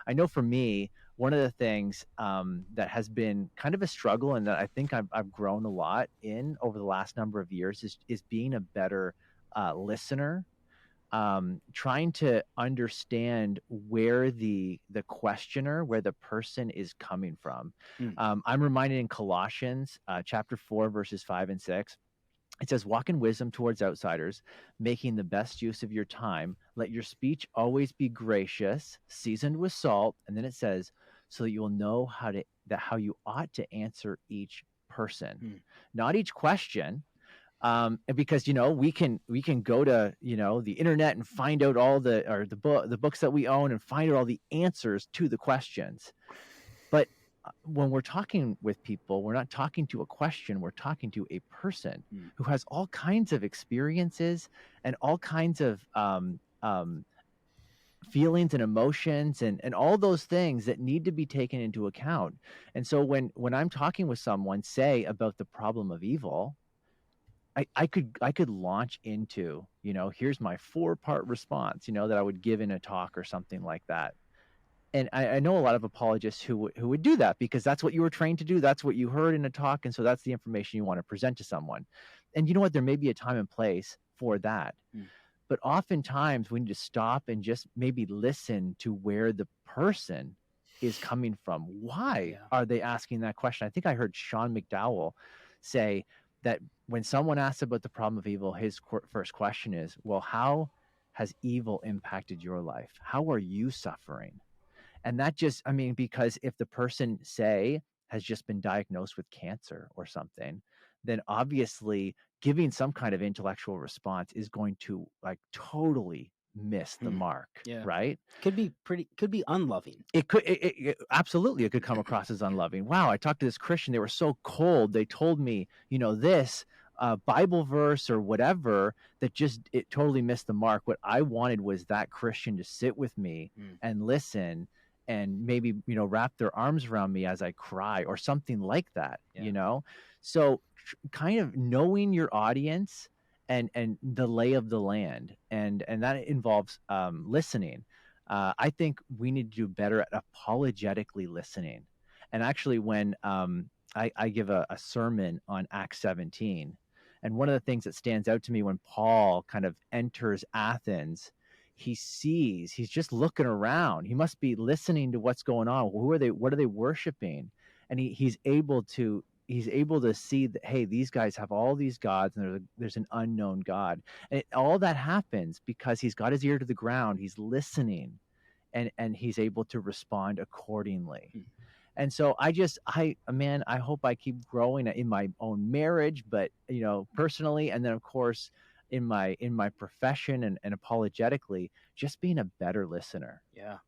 I know for me, one of the things that has been kind of a struggle, and that I think I've grown a lot in over the last number of years, is being a better listener, trying to understand where the questioner, where the person is coming from. Mm. I'm reminded in Colossians chapter 4, verses 5 and 6. It says, walk in wisdom towards outsiders, making the best use of your time. Let your speech always be gracious, seasoned with salt. And then it says, so that you will know how you ought to answer each person, Mm. not each question. Because we can go to the internet and find out all the books that we own and find out all the answers to the questions. But when we're talking with people, we're not talking to a question, we're talking to a person Mm. who has all kinds of experiences and all kinds of feelings and emotions and all those things that need to be taken into account. And so when I'm talking with someone, say, about the problem of evil, I could launch into, here's my 4-part response, that I would give in a talk or something like that. And I know a lot of apologists who would do that because that's what you were trained to do. That's what you heard in a talk. And so that's the information you want to present to someone. And you know what? There may be a time and place for that. Mm. But oftentimes we need to stop and just maybe listen to where the person is coming from. Why Yeah. are they asking that question? I think I heard Sean McDowell say that when someone asks about the problem of evil, his first question is, well, how has evil impacted your life? How are you suffering? And that just, I mean, because if the person, say, has just been diagnosed with cancer or something, then obviously giving some kind of intellectual response is going to like totally miss the Mm. mark, Yeah. right? Could be unloving. It could, absolutely, it could come across as unloving. Wow, I talked to this Christian, they were so cold. They told me, this Bible verse or whatever that just, it totally missed the mark. What I wanted was that Christian to sit with me Mm. and listen and maybe, wrap their arms around me as I cry or something like that, Yeah. So kind of knowing your audience and the lay of the land, and that involves listening. I think we need to do better at apologetically listening. And actually, when I give a sermon on Acts 17, and one of the things that stands out to me when Paul kind of enters Athens, he's just looking around. He must be listening to what's going on. Who are they? What are they worshiping? And he's able to see that, hey, these guys have all these gods, and there's an unknown God. And all that happens because he's got his ear to the ground. He's listening, and he's able to respond accordingly. Mm. And so man, I hope I keep growing in my own marriage, but personally, and then of course in my profession and apologetically, just being a better listener. Yeah.